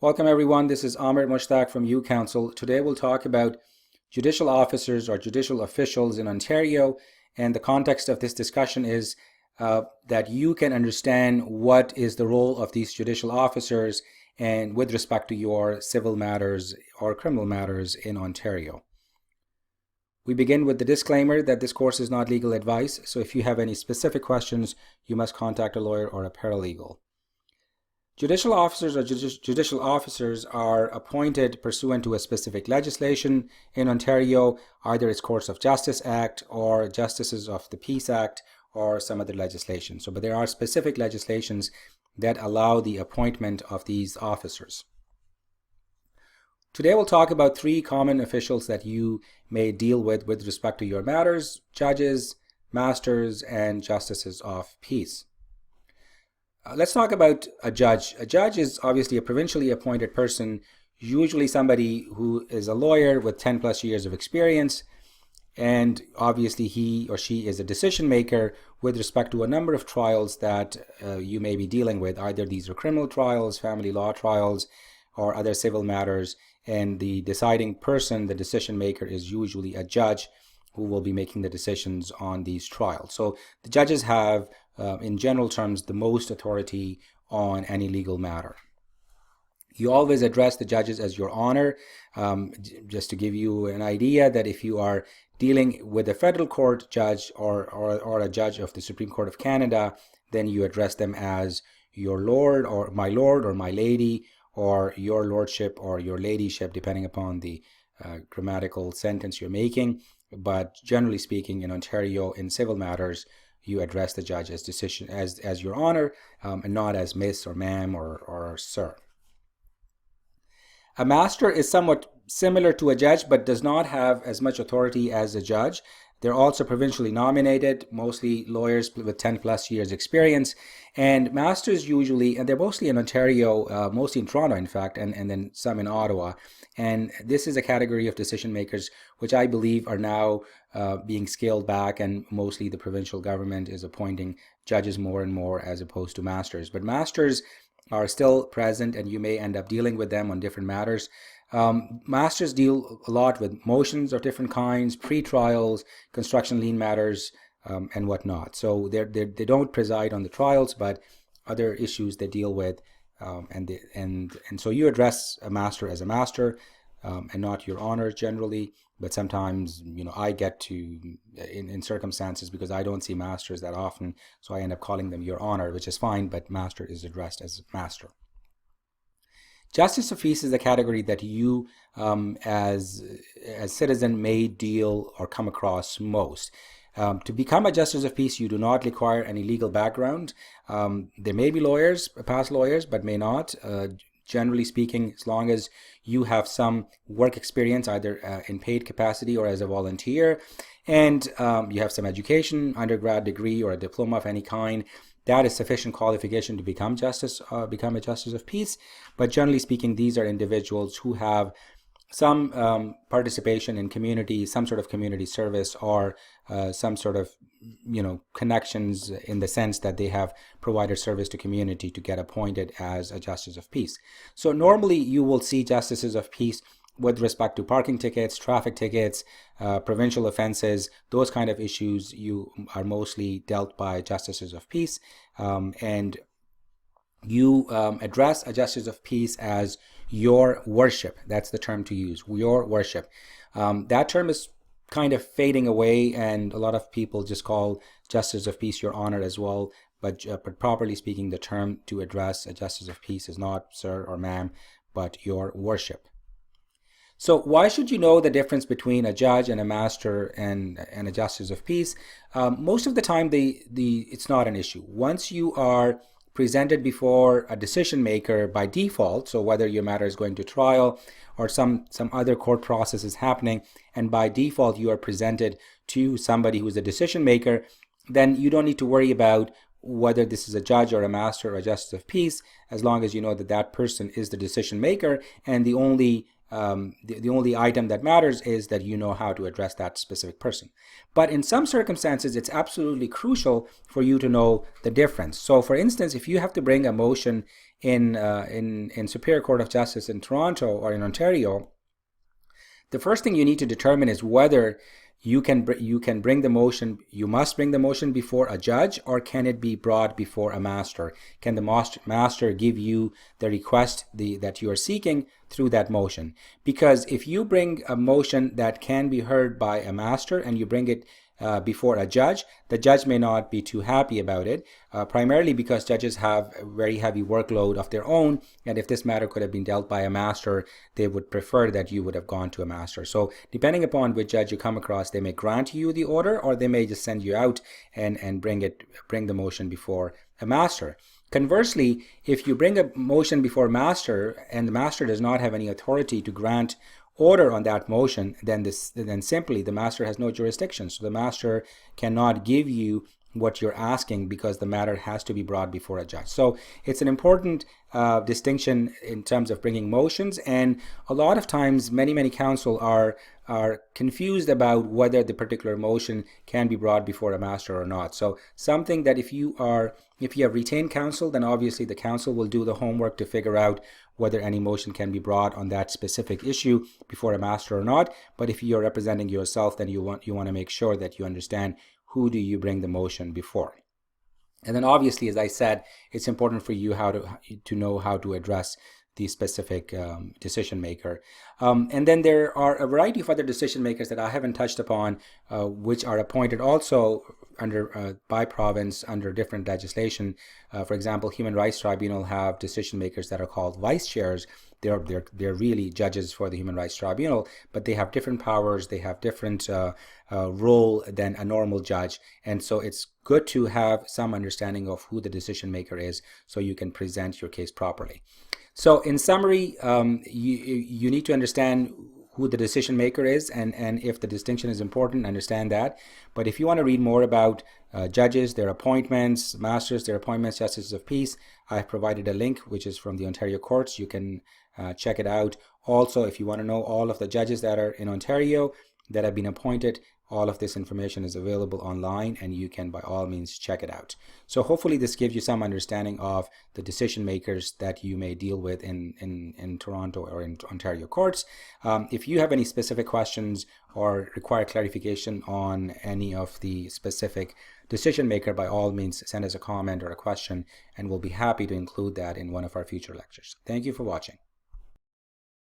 Welcome everyone, this is Amer from U Council. Today we'll talk about judicial officers or judicial officials in Ontario, and the context of this discussion is that you can understand what is the role of these judicial officers and with respect to your civil matters or criminal matters in Ontario. We begin with the disclaimer that this course is not legal advice, so if you have any specific questions, you must contact a lawyer or a paralegal. Judicial officers or judicial officers are appointed pursuant to a specific legislation in Ontario, either its Courts of Justice Act or Justices of the Peace Act or some other legislation. But there are specific legislations that allow the appointment of these officers. Today we'll talk about three common officials that you may deal with respect to your matters: judges, masters, and justices of peace. Let's talk about a judge. A judge is obviously a provincially appointed person, usually somebody who is a lawyer with 10 plus years of experience, and obviously he or she is a decision maker with respect to a number of trials that you may be dealing with. Either these are criminal trials, family law trials, or other civil matters, and the deciding person, the decision maker, is usually a judge who will be making the decisions on these trials. So the judges have, in general terms, the most authority on any legal matter. You always address the judges as Your Honor. Just to give you an idea that if you are dealing with a federal court judge or a judge of the Supreme Court of Canada, then you address them as Your Lord or My Lady, or Your Lordship or Your Ladyship, depending upon the grammatical sentence you're making. But generally speaking, in Ontario, in civil matters, you address the judge as Your Honor, and not as Miss or Ma'am or Sir. A master is somewhat similar to a judge, but does not have as much authority as a judge. They're also provincially nominated, mostly lawyers with 10 plus years experience. And masters usually, and they're mostly in Ontario, mostly in Toronto in fact, and then some in Ottawa. And this is a category of decision makers which I believe are now being scaled back, and mostly the provincial government is appointing judges more and more as opposed to masters. But masters are still present, and you may end up dealing with them on different matters. Masters deal a lot with motions of different kinds, pre-trials, construction lien matters, and whatnot. So they don't preside on the trials, but other issues they deal with, and so you address a master as a master, and not Your Honor generally. But sometimes, I get to, in circumstances, because I don't see masters that often, so I end up calling them Your Honor, which is fine, but master is addressed as master. Justice of peace is a category that you, as citizen, may deal or come across most. To become a justice of peace, you do not require any legal background. There may be lawyers, past lawyers, but may not. Generally speaking, as long as you have some work experience, either in paid capacity or as a volunteer, and you have some education, undergrad degree or a diploma of any kind, that is sufficient qualification to become a justice of peace. But generally speaking, these are individuals who have some participation in community, some sort of community service, or some sort of connections in the sense that they have provided service to community to get appointed as a justice of peace. So normally you will see justices of peace with respect to parking tickets, traffic tickets, provincial offenses, those kind of issues you are mostly dealt by justices of peace, and you address a justice of peace as Your Worship. That's the term to use, Your Worship. That term is kind of fading away, and a lot of people just call justice of peace Your Honor as well. But properly speaking, the term to address a justice of peace is not Sir or Ma'am, but Your Worship. So why should you know the difference between a judge and a master and a justice of peace? Most of the time, it's not an issue. Once you are presented before a decision maker by default, so whether your matter is going to trial or some other court process is happening, and by default you are presented to somebody who's a decision maker, then you don't need to worry about whether this is a judge or a master or a justice of peace, as long as you know that that person is the decision maker, and the only The only item that matters is that you know how to address that specific person. But in some circumstances, it's absolutely crucial for you to know the difference. So for instance, if you have to bring a motion in Superior Court of Justice in Toronto or in Ontario, the first thing you need to determine is whether you can bring the motion, you must bring the motion before a judge, or can it be brought before a master? Can the master give you the request that you are seeking through that motion? Because if you bring a motion that can be heard by a master and you bring it before a judge, the judge may not be too happy about it, primarily because judges have a very heavy workload of their own, and if this matter could have been dealt by a master, they would prefer that you would have gone to a master. So depending upon which judge you come across, they may grant you the order, or they may just send you out and bring the motion before a master. Conversely, if you bring a motion before a master and the master does not have any authority to grant order on that motion, then simply the master has no jurisdiction. So the master cannot give you what you're asking because the matter has to be brought before a judge. So it's an important distinction in terms of bringing motions, and a lot of times many counsel are confused about whether the particular motion can be brought before a master or not. So something that if you have retained counsel, then obviously the counsel will do the homework to figure out whether any motion can be brought on that specific issue before a master or not. But if you're representing yourself, then you want to make sure that you understand who do you bring the motion before. And then obviously, as I said, it's important for you to know how to address the specific decision maker. And then there are a variety of other decision makers that I haven't touched upon, which are appointed also by province under different legislation. For example, Human Rights Tribunal have decision makers that are called vice chairs. They're really judges for the Human Rights Tribunal, but they have different powers, they have different role than a normal judge, and so it's good to have some understanding of who the decision maker is so you can present your case properly. So in summary, you need to understand who the decision maker is, and if the distinction is important, understand that. But if you want to read more about judges, their appointments, masters, their appointments, justices of peace, I've provided a link which is from the Ontario courts. You can check it out. Also, if you want to know all of the judges that are in Ontario that have been appointed, all of this information is available online, and you can by all means check it out. So hopefully this gives you some understanding of the decision makers that you may deal with in Toronto or in Ontario courts. If you have any specific questions or require clarification on any of the specific decision maker, by all means send us a comment or a question, and we'll be happy to include that in one of our future lectures. Thank you for watching.